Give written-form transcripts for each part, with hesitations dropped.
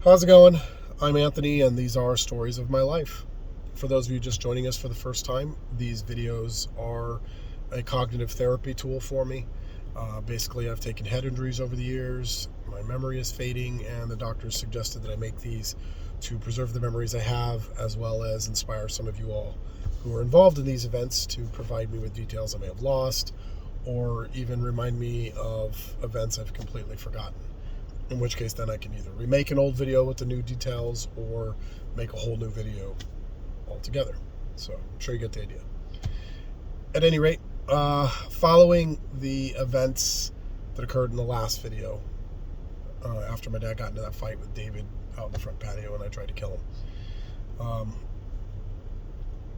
How's it going? I'm Anthony, and these are stories of my life. For those of you just joining us for the first time, these videos are a cognitive therapy tool for me. Basically, I've taken head injuries over the years, my memory is fading, and the doctors suggested that I make these to preserve the memories I have, as well as inspire some of you all who are involved in these events to provide me with details I may have lost, or even remind me of events I've completely forgotten. In which case, then I can either remake an old video with the new details or make a whole new video altogether. So I'm sure you get the idea. At any rate, following the events that occurred in the last video, after my dad got into that fight with David out in the front patio and I tried to kill him,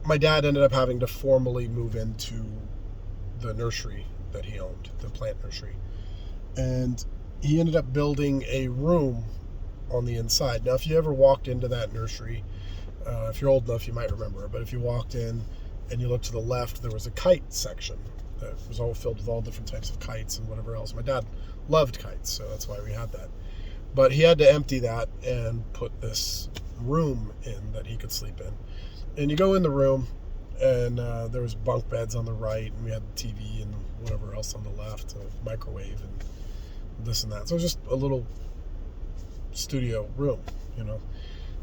my dad ended up having to formally move into the nursery that he owned, the plant nursery. And he ended up building a room on the inside. Now, if you ever walked into that nursery, if you're old enough, you might remember, but if you walked in and you looked to the left, there was a kite section that was all filled with all different types of kites and whatever else. My dad loved kites, so that's why we had that. But he had to empty that and put this room in that he could sleep in. And you go in the room, and there was bunk beds on the right, and we had the TV and whatever else on the left, a microwave and this and that. So it was just a little studio room,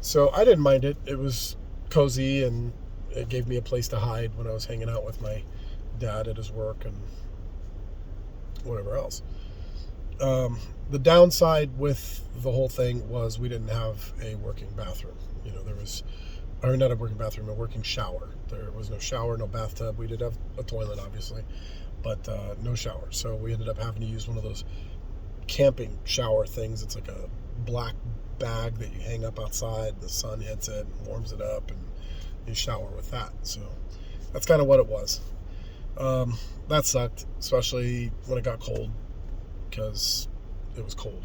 So I didn't mind it. It was cozy, and it gave me a place to hide when I was hanging out with my dad at his work and whatever else. The downside with the whole thing was we didn't have a working bathroom. Not a working bathroom, a working shower. There was no shower, no bathtub. We did have a toilet, obviously, but no shower. So we ended up having to use one of those camping shower things. It's like a black bag that you hang up outside. The sun hits it and warms it up, and you shower with that. So that's kind of what it was. That sucked, especially when it got cold, because it was cold.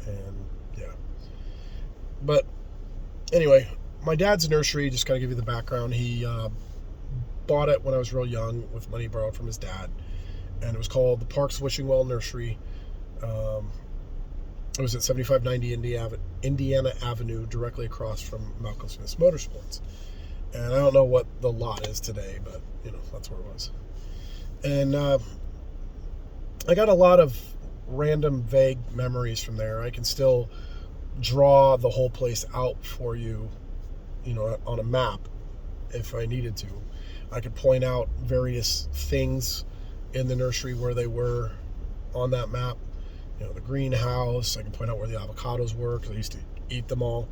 And yeah. But anyway, my dad's nursery, just kind of give you the background, he bought it when I was real young with money borrowed from his dad, and it was called the Parks Wishing Well Nursery. It was at 7590 Indiana Avenue, directly across from Malcolm Smith's Motorsports. And I don't know what the lot is today, but, that's where it was. And I got a lot of random, vague memories from there. I can still draw the whole place out for you, on a map if I needed to. I could point out various things in the nursery where they were on that map. The greenhouse. I can point out where the avocados were because I used to eat them all.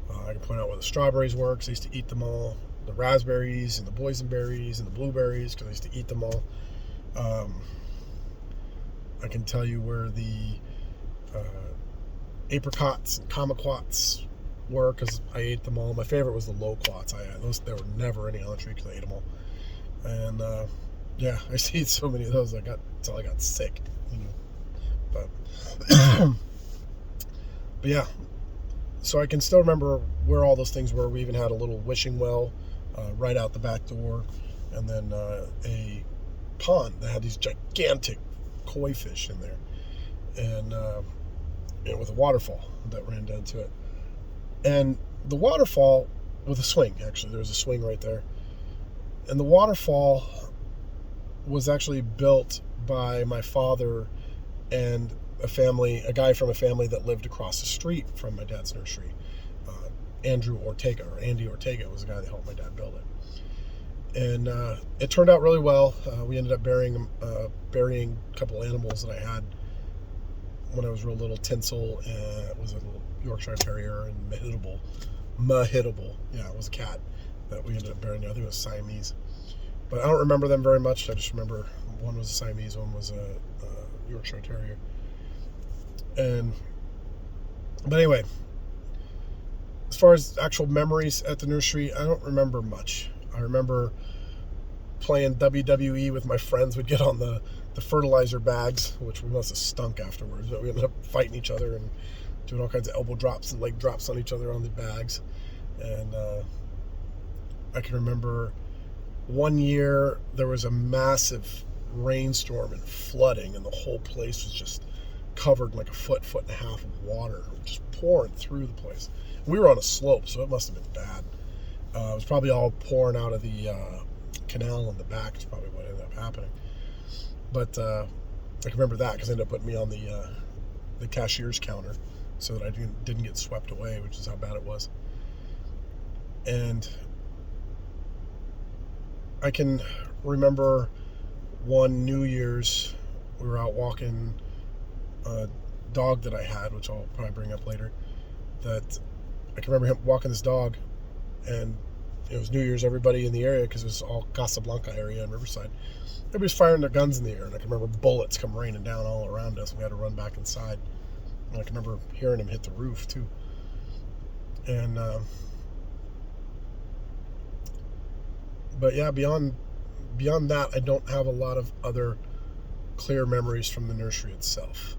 I can point out where the strawberries were because I used to eat them all. The raspberries and the boysenberries and the blueberries because I used to eat them all. I can tell you where the apricots and kumquats were because I ate them all. My favorite was the loquats. There were never any on the tree because I ate them all. And yeah, I used to eat so many of those until I got sick. But but yeah, so I can still remember where all those things were. We even had a little wishing well right out the back door, and then a pond that had these gigantic koi fish in there, and with a waterfall that ran down to it. And the waterfall with a swing, actually, there was a swing right there. And the waterfall was actually built by my father and a guy from a family that lived across the street from my dad's nursery. Andy Ortega was the guy that helped my dad build it. And it turned out really well. We ended up burying a couple animals that I had when I was real little. Tinsel, it was a little Yorkshire Terrier, and Mahitable. Yeah, it was a cat that we ended up burying. I think it was Siamese. But I don't remember them very much. I just remember one was a Siamese, one was a Yorkshire Terrier. But anyway, as far as actual memories at the nursery, I don't remember much. I remember playing WWE with my friends. We'd get on the fertilizer bags, which we must have stunk afterwards, but we ended up fighting each other and doing all kinds of elbow drops and leg drops on each other on the bags. And I can remember one year there was a massive rainstorm and flooding, and the whole place was just covered like a foot and a half of water, just pouring through the place. We were on a slope, so it must have been bad. It was probably all pouring out of the canal in the back. Is probably what ended up happening. But I can remember that because they ended up putting me on the cashier's counter so that I didn't get swept away, which is how bad it was. And I can remember one New Year's, we were out walking a dog that I had, which I'll probably bring up later, that I can remember him walking this dog, and it was New Year's, everybody in the area, because it was all Casablanca area and Riverside, everybody's firing their guns in the air, and I can remember bullets come raining down all around us, and we had to run back inside. And I can remember hearing him hit the roof, too. And, but yeah, beyond that, I don't have a lot of other clear memories from the nursery itself.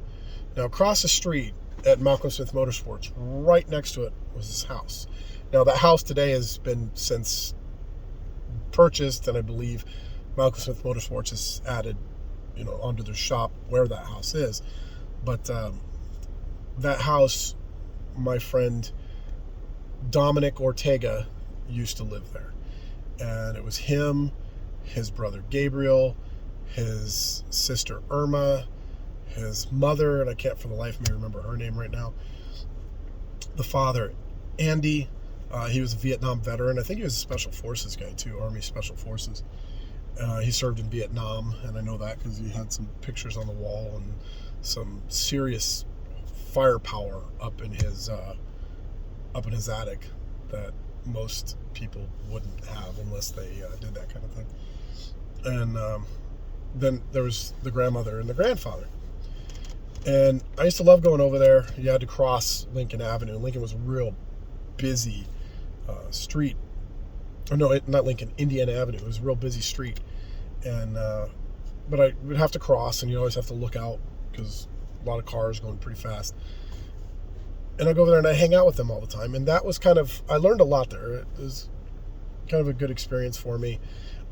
Now, across the street at Malcolm Smith Motorsports, right next to it was this house. Now, that house today has been since purchased, and I believe Malcolm Smith Motorsports has added, onto their shop where that house is. But that house, my friend Dominic Ortega used to live there. And it was him, his brother Gabriel, his sister Irma, his mother, and I can't for the life of me remember her name right now, the father, Andy. He was a Vietnam veteran. I think he was a Special Forces guy too, Army Special Forces. He served in Vietnam, and I know that because he had some pictures on the wall and some serious firepower up in his attic that most people wouldn't have unless they did that kind of thing. And then there was the grandmother and the grandfather. And I used to love going over there. You had to cross Lincoln Avenue. Lincoln was a real busy street. Oh, no, not Lincoln, Indiana Avenue. It was a real busy street. And but I would have to cross, and you always have to look out because a lot of cars going pretty fast. And I go over there and I hang out with them all the time. And that was I learned a lot there. It was kind of a good experience for me.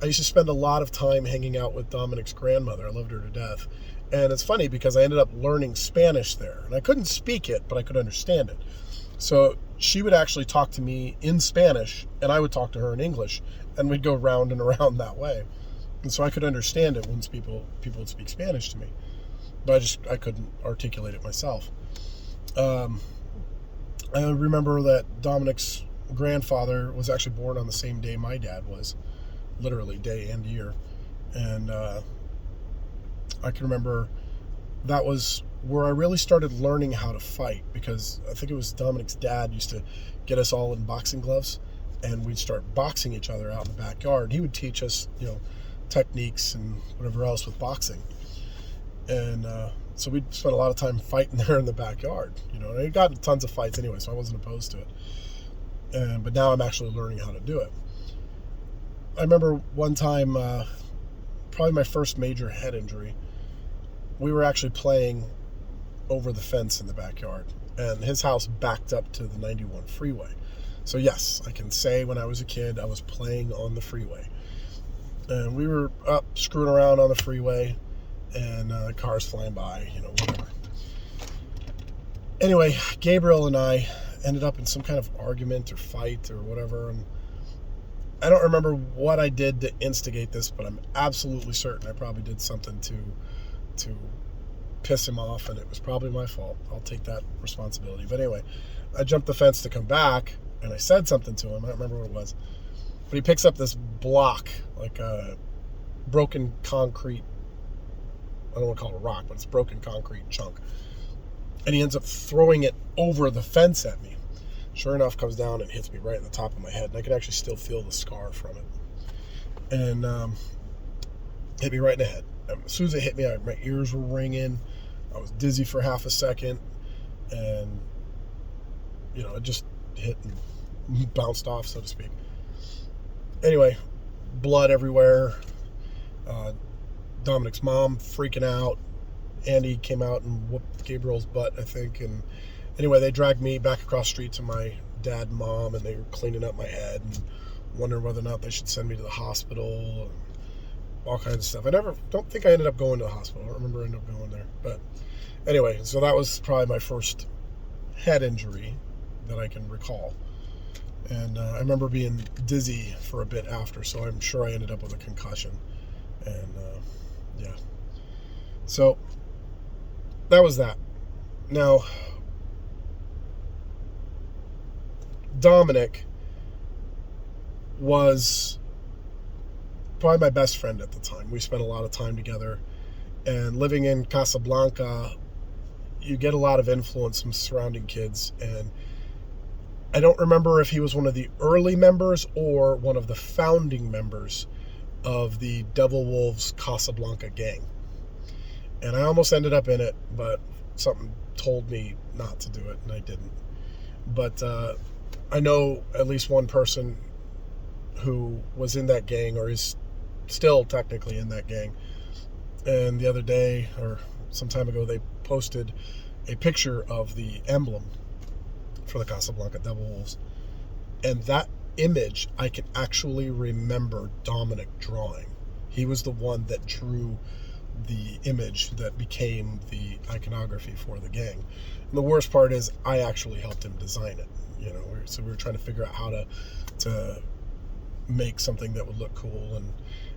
I used to spend a lot of time hanging out with Dominic's grandmother. I loved her to death. And it's funny because I ended up learning Spanish there. And I couldn't speak it, but I could understand it. So she would actually talk to me in Spanish, and I would talk to her in English. And we'd go round and around that way. And so I could understand it once people would speak Spanish to me. But I couldn't articulate it myself. I remember that Dominic's grandfather was actually born on the same day my dad was, literally day and year. And I can remember that was where I really started learning how to fight, because I think it was Dominic's dad used to get us all in boxing gloves, and we'd start boxing each other out in the backyard. He would teach us, techniques and whatever else with boxing. And so we'd spend a lot of time fighting there in the backyard, and I got in tons of fights anyway, so I wasn't opposed to it. But now I'm actually learning how to do it. I remember one time, probably my first major head injury, we were actually playing over the fence in the backyard, and his house backed up to the 91 freeway. So yes, I can say when I was a kid, I was playing on the freeway. And we were up screwing around on the freeway, and cars flying by, whatever. Anyway, Gabriel and I ended up in some kind of argument or fight or whatever, and I don't remember what I did to instigate this, but I'm absolutely certain I probably did something to piss him off, and it was probably my fault. I'll take that responsibility. But anyway, I jumped the fence to come back, and I said something to him. I don't remember what it was. But he picks up this block, like a broken concrete, I don't want to call it a rock, but it's broken concrete chunk. And he ends up throwing it over the fence at me. Sure enough, comes down and hits me right in the top of my head. And I can actually still feel the scar from it. And hit me right in the head. As soon as it hit me, my ears were ringing. I was dizzy for half a second. And, it just hit and bounced off, so to speak. Anyway, blood everywhere. Dominic's mom freaking out. Andy came out and whooped Gabriel's butt, I think. And anyway, they dragged me back across the street to my dad and mom, and they were cleaning up my head and wondering whether or not they should send me to the hospital and all kinds of stuff. I don't think I ended up going to the hospital. I don't remember ending up going there. But anyway, so that was probably my first head injury that I can recall. And I remember being dizzy for a bit after, so I'm sure I ended up with a concussion. And yeah. So that was that. Now, Dominic was probably my best friend at the time. We spent a lot of time together. And living in Casablanca, you get a lot of influence from surrounding kids. And I don't remember if he was one of the early members or one of the founding members of the Devil Wolves Casablanca gang. And I almost ended up in it, but something told me not to do it, and I didn't. But I know at least one person who was in that gang, or is still technically in that gang. And the other day, or some time ago, they posted a picture of the emblem for the Casablanca Devil Wolves. And that image, I can actually remember Dominic drawing. He was the one that drew the image that became the iconography for the gang. And the worst part is I actually helped him design it. So we were trying to figure out how to make something that would look cool. And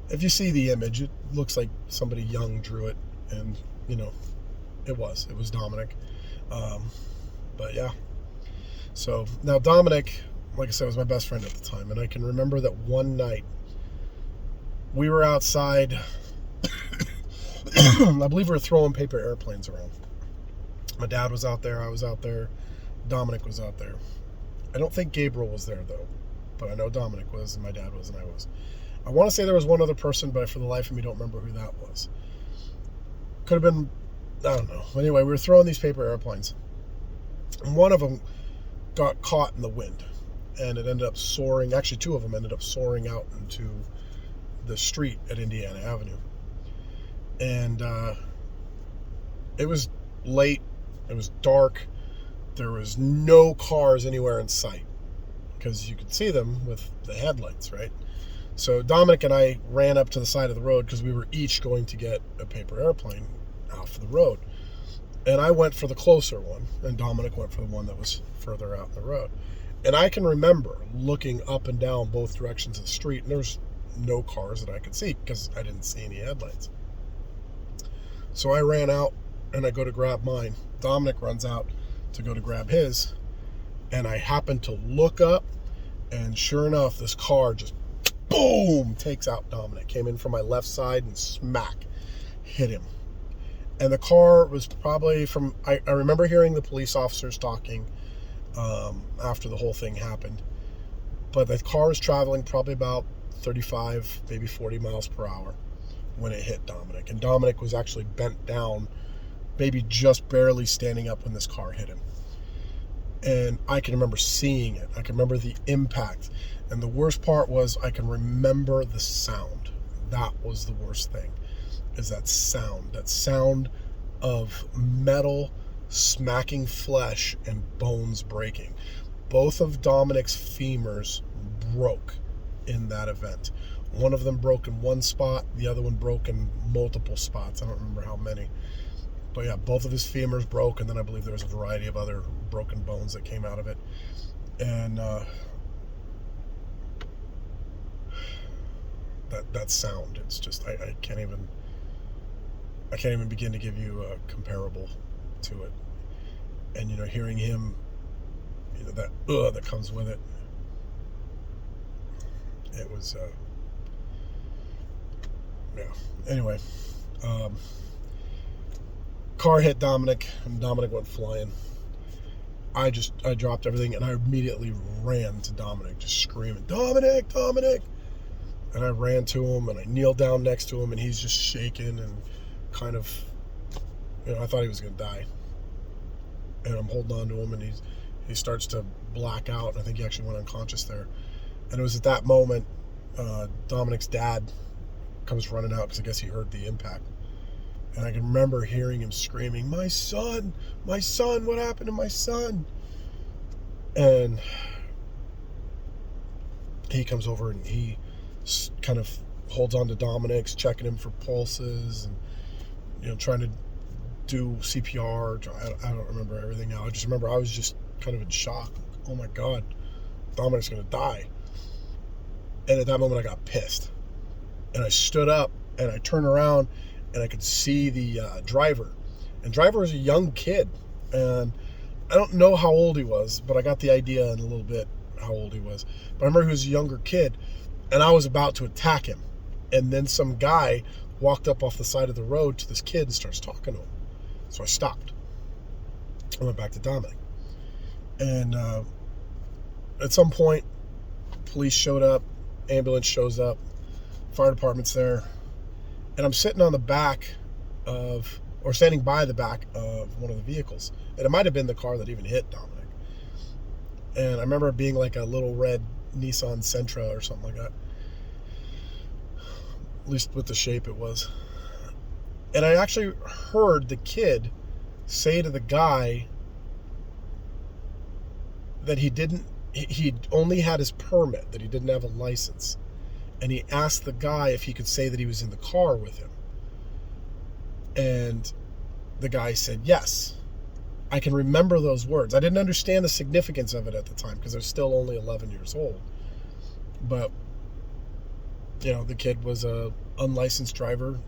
if you see the image, it looks like somebody young drew it, and it was Dominic. But yeah. So now Dominic, like I said, was my best friend at the time, and I can remember that one night we were outside. I believe we were throwing paper airplanes around. My dad was out there, I was out there, Dominic was out there. I don't think Gabriel was there though, but I know Dominic was, and my dad was, and I was. I want to say there was one other person, but for the life of me, don't remember who that was. Could have been, I don't know. Anyway, we were throwing these paper airplanes, and one of them got caught in the wind, and it ended up soaring. Actually, two of them ended up soaring out into the street at Indiana Avenue. And it was late, it was dark, there was no cars anywhere in sight, because you could see them with the headlights, right? So Dominic and I ran up to the side of the road, because we were each going to get a paper airplane off the road. And I went for the closer one, and Dominic went for the one that was further out the road. And I can remember looking up and down both directions of the street, and there's no cars that I could see, because I didn't see any headlights. So I ran out, and I go to grab mine. Dominic runs out to go to grab his, and I happen to look up, and sure enough, this car just boom takes out Dominic. Came in from my left side and smack hit him. And the car was probably from, I remember hearing the police officers talking after the whole thing happened, but the car was traveling probably about 35, maybe 40 miles per hour when it hit Dominic. And Dominic was actually bent down, maybe just barely standing up when this car hit him. And I can remember seeing it. I can remember the impact. And the worst part was I can remember the sound. That was the worst thing, is that sound of metal smacking flesh and bones breaking. Both of Dominic's femurs broke in that event. One of them broke in one spot, the other one broke in multiple spots. I don't remember how many. But yeah, both of his femurs broke, and then I believe there was a variety of other broken bones that came out of it. And that sound, it's just, I can't even begin to give you a comparable to it. And hearing him, that that comes with it. It was yeah. Anyway, car hit Dominic, and Dominic went flying. I dropped everything, and I immediately ran to Dominic, just screaming, "Dominic, Dominic!" And I ran to him, and I kneeled down next to him, and he's just shaking and kind of, I thought he was going to die. And I'm holding on to him, and he starts to black out. I think he actually went unconscious there. And it was at that moment, Dominic's dad comes running out, because I guess he heard the impact. And I can remember hearing him screaming, my son, what happened to my son?" And he comes over, and he kind of holds on to Dominic's, checking him for pulses, and trying to do CPR. I don't remember everything now. I just remember I was just kind of in shock oh my God, Dominic's going to die. And at that moment, I got pissed. And I stood up and I turned around and I could see the driver. And driver was a young kid. And I don't know how old he was, but I got the idea in a little bit how old he was. But I remember he was a younger kid, and I was about to attack him. And then some guy walked up off the side of the road to this kid and starts talking to him. So I stopped. I went back to Dominic. And at some point, police showed up, ambulance shows up, fire department's there, and I'm sitting on the back of, or standing by the back of one of the vehicles. And it might have been the car that even hit Dominic. And I remember it being like a little red Nissan Sentra or something like that. At least with the shape it was. And I actually heard the kid say to the guy that he only had his permit, that he didn't have a license. And he asked the guy if he could say that he was in the car with him. And the guy said yes. I can remember those words. I didn't understand the significance of it at the time because I was still only 11 years old. But, you know, the kid was a unlicensed driver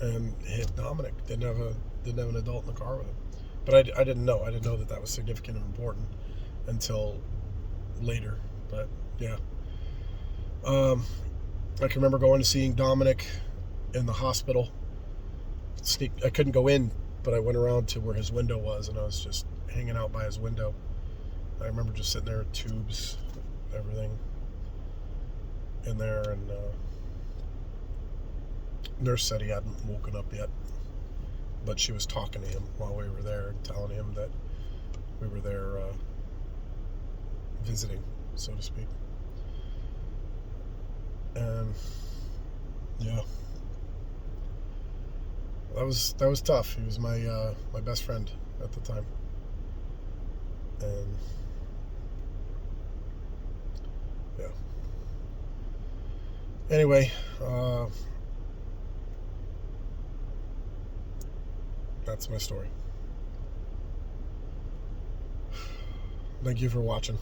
and hit Dominic. Didn't have an adult in the car with him. But I didn't know. I didn't know that was significant and important until later. But, yeah. I can remember going to seeing Dominic in the hospital. I couldn't go in, but I went around to where his window was, and I was just hanging out by his window. I remember just sitting there with tubes, everything in there, and nurse said he hadn't woken up yet, but she was talking to him while we were there and telling him that we were there visiting, so to speak. And yeah, that was tough. He was my best friend at the time, and yeah. Anyway, that's my story. Thank you for watching.